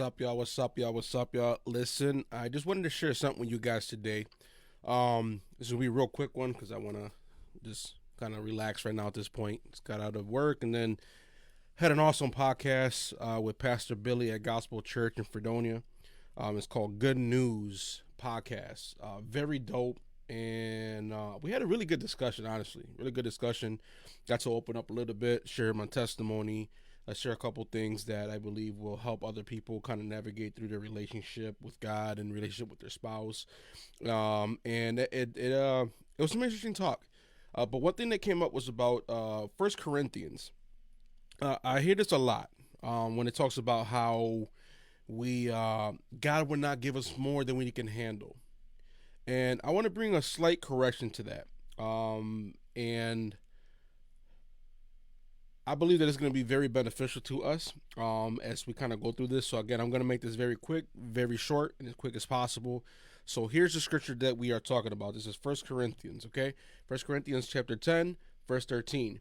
up, y'all? What's up, y'all? What's up, y'all? Listen, I just wanted to share something with you guys today. This will be a real quick one because I want to just kind of relax right now at this point. Just got out of work and then had an awesome podcast with Pastor Billy at Gospel Church in Fredonia. It's called Good News Podcast. Very dope. And we had a really good discussion, honestly. Really good discussion. Got to open up a little bit, share my testimony. I share a couple things that I believe will help other people kind of navigate through their relationship with God and relationship with their spouse. And it was some interesting talk. But one thing that came up was about First Corinthians. I hear this a lot when it talks about how we God will not give us more than we can handle. And I want to bring a slight correction to that. And I believe that it's going to be very beneficial to us as we kind of go through this. So again, I'm going to make this very quick, very short, and as quick as possible. So here's the scripture that we are talking about. This is First Corinthians, okay? First Corinthians chapter 10, verse 13.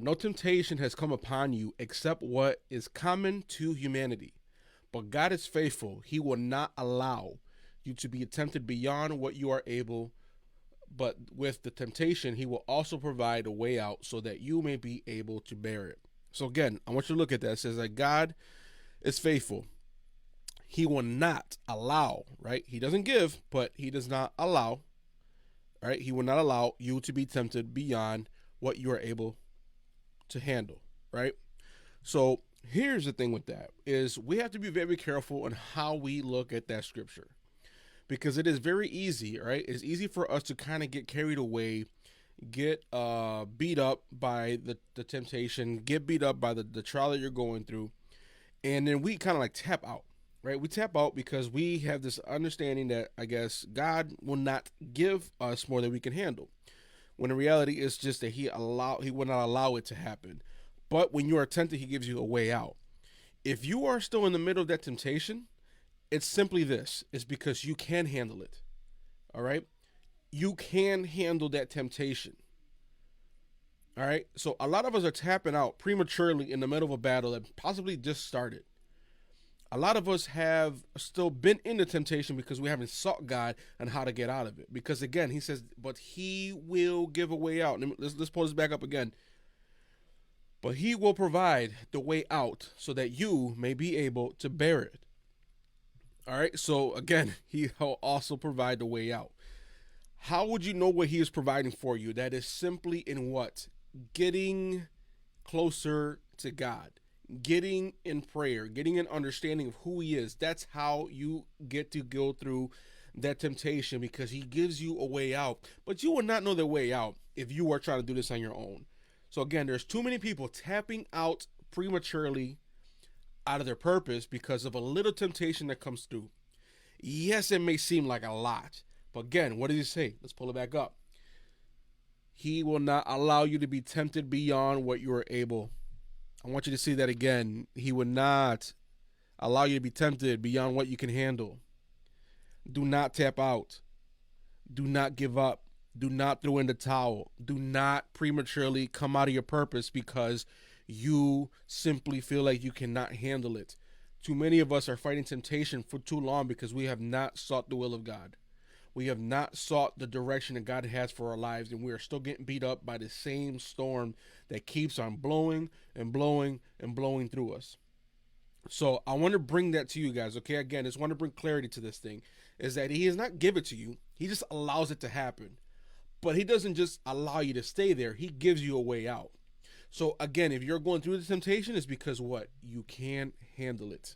No temptation has come upon you except what is common to humanity. But God is faithful. He will not allow you to be tempted beyond what you are able, but with the temptation, he will also provide a way out so that you may be able to bear it. So again, I want you to look at that. It says that God is faithful. He will not allow, right? He doesn't give, but he does not allow, right? He will not allow you to be tempted beyond what you are able to handle, right? So here's the thing with that is we have to be very careful on how we look at that scripture. Because it is very easy, right? It's easy for us to kind of get carried away, get beat up by the temptation, get beat up by the trial that you're going through, and then we kind of like tap out, right? We tap out because we have this understanding that, I guess, God will not give us more than we can handle. When in reality, it's just that He will not allow it to happen. But when you are tempted, He gives you a way out. If you are still in the middle of that temptation, it's simply this. It's because you can handle it. All right? You can handle that temptation. All right? So a lot of us are tapping out prematurely in the middle of a battle that possibly just started. A lot of us have still been in the temptation because we haven't sought God on how to get out of it. Because again, he says, but he will give a way out. Let's pull this back up again. But he will provide the way out so that you may be able to bear it. All right, so again, he'll also provide the way out. How would you know what he is providing for you? That is simply in what? Getting closer to God, getting in prayer, getting an understanding of who he is. That's how you get to go through that temptation because he gives you a way out. But you will not know the way out if you are trying to do this on your own. So again, there's too many people tapping out prematurely out of their purpose because of a little temptation that comes through. Yes, it may seem like a lot, but again, what does he say? Let's pull it back up. He will not allow you to be tempted beyond what you are able. I want you to see that again. He will not allow you to be tempted beyond what you can handle. Do not tap out. Do not give up. Do not throw in the towel. Do not prematurely come out of your purpose because you simply feel like you cannot handle it. Too many of us are fighting temptation for too long because we have not sought the will of God. We have not sought the direction that God has for our lives, and we are still getting beat up by the same storm that keeps on blowing and blowing and blowing through us. So I want to bring that to you guys, okay? Again, I just want to bring clarity to this thing, is that he does not give it to you. He just allows it to happen. But he doesn't just allow you to stay there. He gives you a way out. So again, if you're going through the temptation, it's because what? You can handle it.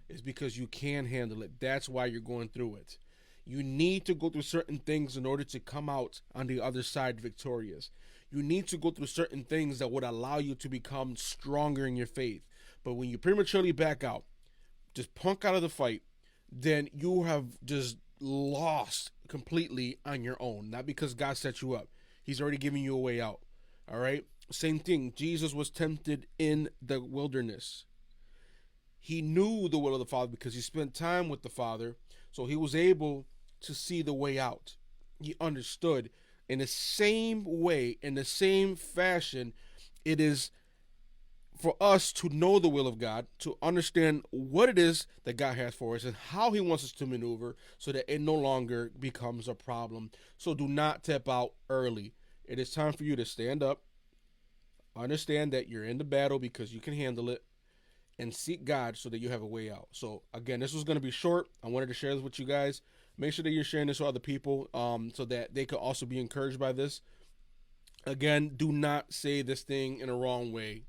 It's because you can handle it. That's why you're going through it. You need to go through certain things in order to come out on the other side victorious. You need to go through certain things that would allow you to become stronger in your faith. But when you prematurely back out, just punk out of the fight, then you have just lost completely on your own. Not because God set you up. He's already giving you a way out. All right? Same thing. Jesus was tempted in the wilderness. He knew the will of the Father because he spent time with the Father, so he was able to see the way out. He understood. In the same way, in the same fashion, it is for us to know the will of God, to understand what it is that God has for us and how he wants us to maneuver so that it no longer becomes a problem. So do not tap out early. It is time for you to stand up, understand that you're in the battle because you can handle it, and seek God so that you have a way out. So again, this was going to be short. I wanted to share this with you guys. Make sure that you're sharing this with other people so that they could also be encouraged by this. Again, do not say this thing in a wrong way.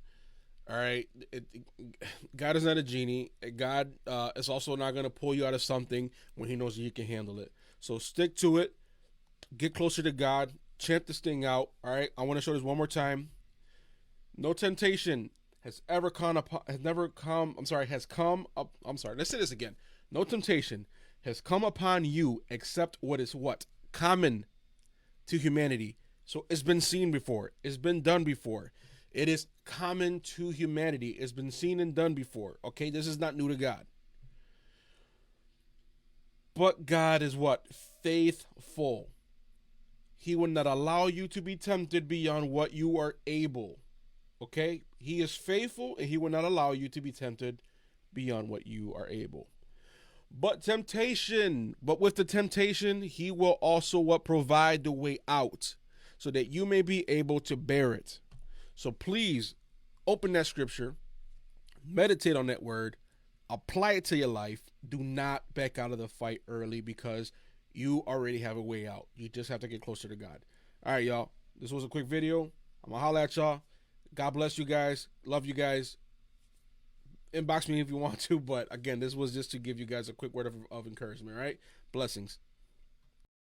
All right, God is not a genie. God is also not going to pull you out of something when he knows that you can handle it. So stick to it. Get closer to God. Chant this thing out. All right, I want to show this one more time. No temptation has ever come upon, has never come, I'm sorry, has come up, I'm sorry, let's say this again. No temptation has come upon you except what is what? Common to humanity. So it's been seen before. It's been done before. It is common to humanity. It's been seen and done before. Okay, this is not new to God. But God is what? Faithful. He will not allow you to be tempted beyond what you are able. Okay? He is faithful and he will not allow you to be tempted beyond what you are able. But with the temptation, he will also what? Provide the way out so that you may be able to bear it. So please open that scripture, meditate on that word, apply it to your life. Do not back out of the fight early because you already have a way out. You just have to get closer to God. All right, y'all. This was a quick video. I'm going to holler at y'all. God bless you guys. Love you guys. Inbox me if you want to. But again, this was just to give you guys a quick word of encouragement, all right? Blessings.